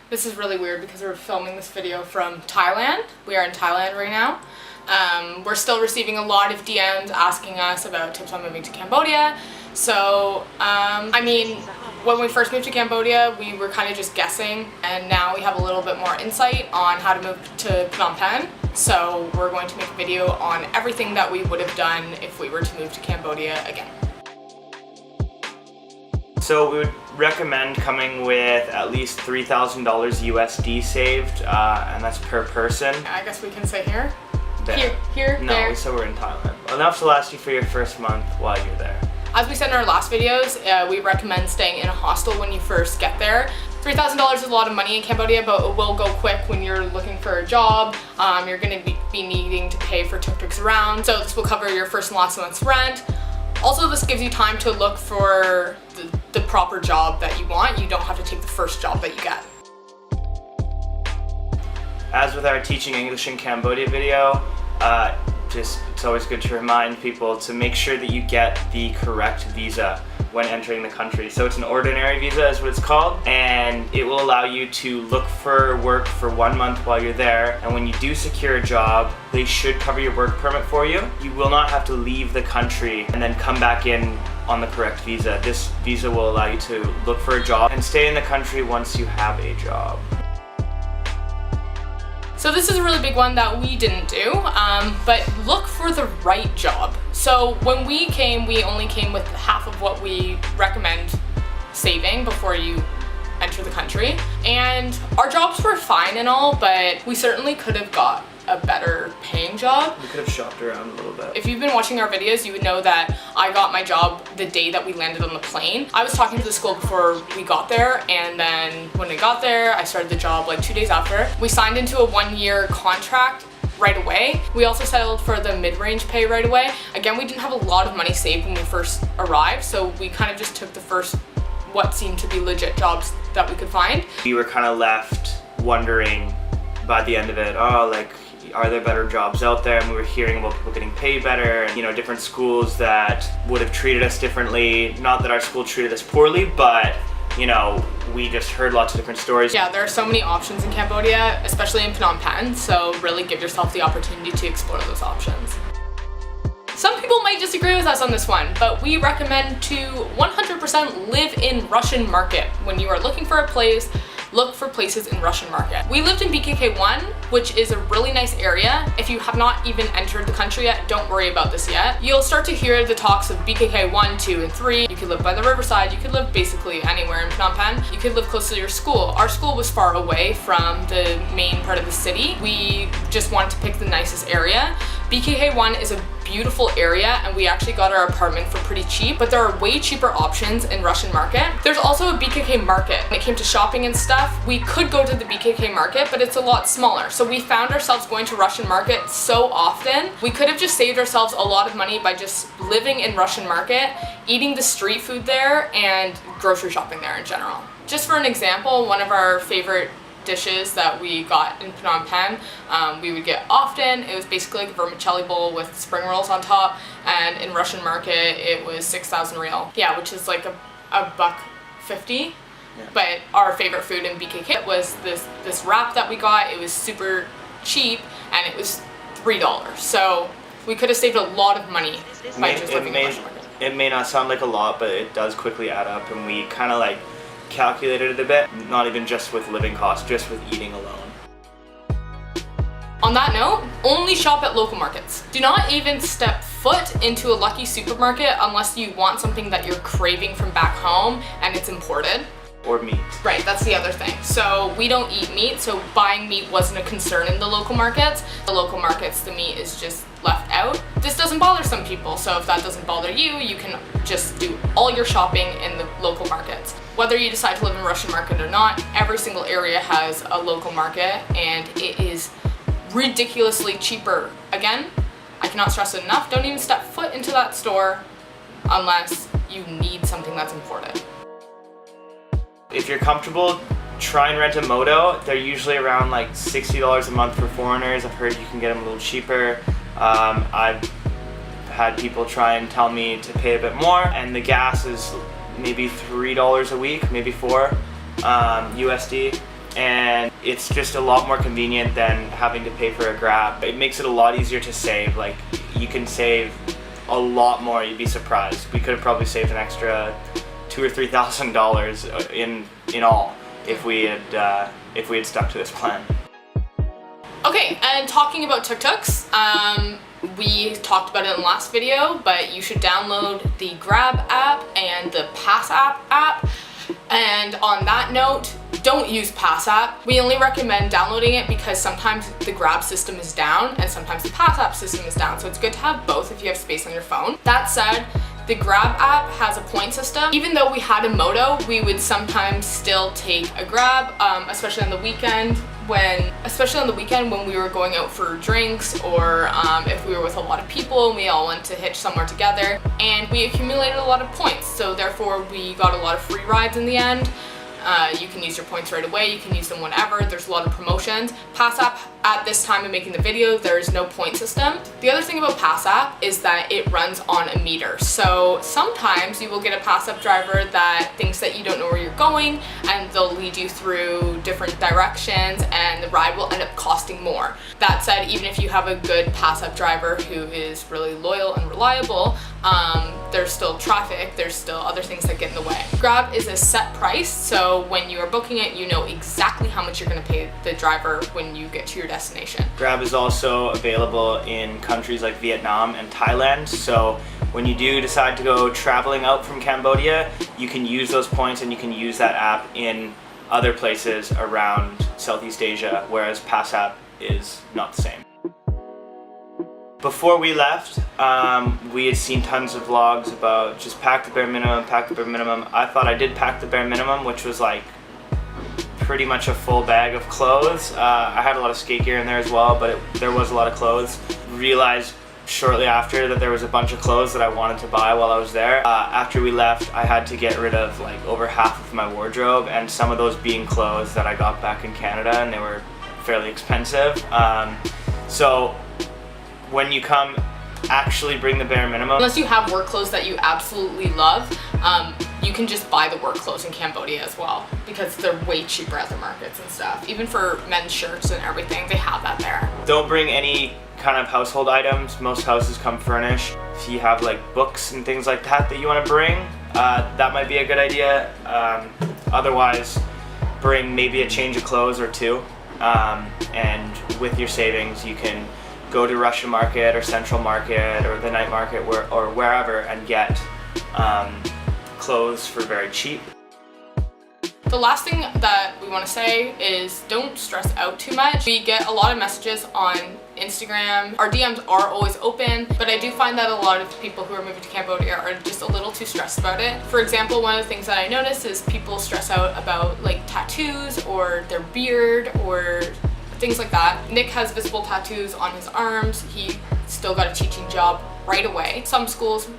This is really weird because we're filming this video from Thailand. We are in Thailand right now. We're still receiving a lot of DMs asking us about tips on moving to Cambodia. So, I mean, when we first moved to Cambodia, we were kind of just guessing, and now we have a little bit more insight on how to move to Phnom Penh. So we're going to make a video on everything that we would have done if we were to move to Cambodia again. So we would recommend coming with at least $3,000 USD saved, and that's per person. I guess we can say here. There. Here, no, there. we said we're in Thailand. Enough to last you for your first month while you're there. As we said in our last videos, we recommend staying in a hostel when you first get there. $3,000 is a lot of money in Cambodia, but it will go quick when you're looking for a job. You're going to be needing to pay for tuk-tuks around, so this will cover your first and last month's rent. Also, this gives you time to look for the proper job that you want. You don't have to take the first job that you get. As with our Teaching English in Cambodia video, it's always good to remind people to make sure that you get the correct visa when entering the country. So it's an ordinary visa is what it's called, and it will allow you to look for work for 1 month while you're there, and when you do secure a job, they should cover your work permit for you. You will not have to leave the country and then come back in on the correct visa. This visa will allow you to look for a job and stay in the country once you have a job. So this is a really big one that we didn't do, but look for the right job. So when we came, we only came with half of what we recommend saving before you enter the country. And our jobs were fine and all, but we certainly could have got a better paying job. We could have shopped around a little bit. If you've been watching our videos, you would know that I got my job the day that we landed on the plane. I was talking to the school before we got there, and then when we got there, I started the job like 2 days after. We signed into a 1-year contract right away. We also settled for the mid-range pay right away. Again, we didn't have a lot of money saved when we first arrived, so we kind of just took the first what seemed to be legit jobs that we could find. We were kind of left wondering by the end of it, oh, like, are there better jobs out there? And we were hearing about people getting paid better, and, you know, different schools that would have treated us differently. Not that our school treated us poorly, but, you know, we just heard lots of different stories. Yeah, there are so many options in Cambodia, especially in Phnom Penh, so really give yourself the opportunity to explore those options. Some people might disagree with us on this one, but we recommend to 100% live in Russian market. When you are looking for a place, look for places in Russian market. We lived in BKK1, which is a really nice area. If you have not even entered the country yet, don't worry about this yet. You'll start to hear the talks of BKK1, 2, and 3. You could live by the riverside. You could live basically anywhere in Phnom Penh. You could live close to your school. Our school was far away from the main part of the city. We just wanted to pick the nicest area. BKK1 is a beautiful area, and we actually got our apartment for pretty cheap, but there are way cheaper options in Russian market. There's also a BKK market. When it came to shopping and stuff, we could go to the BKK market, but it's a lot smaller. So we found ourselves going to Russian market so often. We could have just saved ourselves a lot of money by just living in Russian market, eating the street food there, and grocery shopping there in general. Just for an example, one of our favorite dishes that we got in Phnom Penh, we would get often. It was basically like a vermicelli bowl with spring rolls on top, and in Russian market it was 6,000 real. Yeah, which is like a $1.50. Yeah. But our favorite food in BKK was this wrap that we got. It was super cheap, and it was $3. So we could have saved a lot of money by just living in Russian market. It may not sound like a lot, but it does quickly add up, and we kind of like calculated it a bit, not even just with living costs, just with eating alone. On that note, only shop at local markets. Do not even step foot into a Lucky supermarket unless you want something that you're craving from back home and it's imported. Or meat. Right, that's the other thing. So we don't eat meat, so buying meat wasn't a concern in the local markets. The local markets, the meat is just left out. This doesn't bother some people, so if that doesn't bother you, you can just do all your shopping in the local markets. Whether you decide to live in Russian market or not, every single area has a local market, and it is ridiculously cheaper. Again, I cannot stress it enough, don't even step foot into that store unless you need something that's imported. If you're comfortable, try and rent a moto. They're usually around like $60 a month for foreigners. I've heard you can get them a little cheaper. I've had people try and tell me to pay a bit more, and the gas is maybe $3 a week, maybe $4 USD. and it's just a lot more convenient than having to pay for a Grab. It makes it a lot easier to save. Like, you can save a lot more. You'd be surprised. We could have probably saved an extra $2,000 or $3,000 in all if we had stuck to this plan. Okay, and talking about tuk-tuks, we talked about it in the last video, but you should download the Grab app and the Pass app. And on that note, don't use Pass app. We only recommend downloading it because sometimes the Grab system is down and sometimes the Pass app system is down. So it's good to have both if you have space on your phone. That said, the Grab app has a point system. Even though we had a moto, we would sometimes still take a Grab, especially on the weekend when we were going out for drinks, or if we were with a lot of people and we all went to hitch somewhere together, and we accumulated a lot of points, so therefore we got a lot of free rides in the end. You can use your points right away, you can use them whenever, there's a lot of promotions. Pass app, at this time of making the video, there is no point system. The other thing about Pass app is that it runs on a meter. So sometimes you will get a Pass app driver that thinks that you don't know where you're going, and they'll lead you through different directions and the ride will end up costing more. That said, even if you have a good Pass app driver who is really loyal and reliable, there's still traffic, there's still other things that get in the way. Grab is a set price, so when you are booking it, you know exactly how much you're going to pay the driver when you get to your destination. Grab is also available in countries like Vietnam and Thailand, so when you do decide to go traveling out from Cambodia, you can use those points and you can use that app in other places around Southeast Asia, whereas Pass app is not the same. Before we left, we had seen tons of vlogs about just pack the bare minimum, pack the bare minimum. I thought I did pack the bare minimum, which was like pretty much a full bag of clothes. I had a lot of skate gear in there as well, but there was a lot of clothes. Realized shortly after that there was a bunch of clothes that I wanted to buy while I was there. After we left, I had to get rid of like over half of my wardrobe, and some of those being clothes that I got back in Canada, and they were fairly expensive. So when you come, actually bring the bare minimum. Unless you have work clothes that you absolutely love, you can just buy the work clothes in Cambodia as well, because they're way cheaper at the markets and stuff. Even for men's shirts and everything, they have that there. Don't bring any kind of household items. Most houses come furnished. If you have like books and things like that you want to bring, that might be a good idea. Otherwise, bring maybe a change of clothes or two, and with your savings you can go to Russian Market or Central Market or the night market or wherever and get clothes for very cheap. The last thing that we want to say is don't stress out too much. We get a lot of messages on Instagram. Our DMs are always open, but I do find that a lot of people who are moving to Cambodia are just a little too stressed about it. For example, one of the things that I notice is people stress out about like tattoos or their beard or things like that. Nick has visible tattoos on his arms. He still got a teaching job right away. Some schools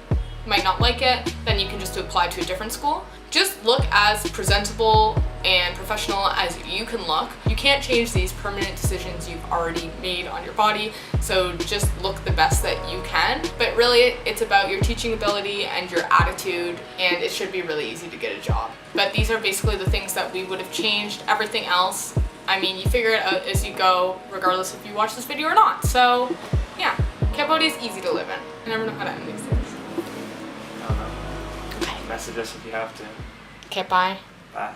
might not like it, then you can just apply to a different school. Just look as presentable and professional as you can look. You can't change these permanent decisions you've already made on your body, so just look the best that you can. But really, it's about your teaching ability and your attitude, and it should be really easy to get a job. But these are basically the things that we would have changed. Everything else, I mean, you figure it out as you go, regardless if you watch this video or not. So, yeah, Cambodia is easy to live in. I never know how to end these things. I don't know. Message us if you have to. Okay, bye. Bye.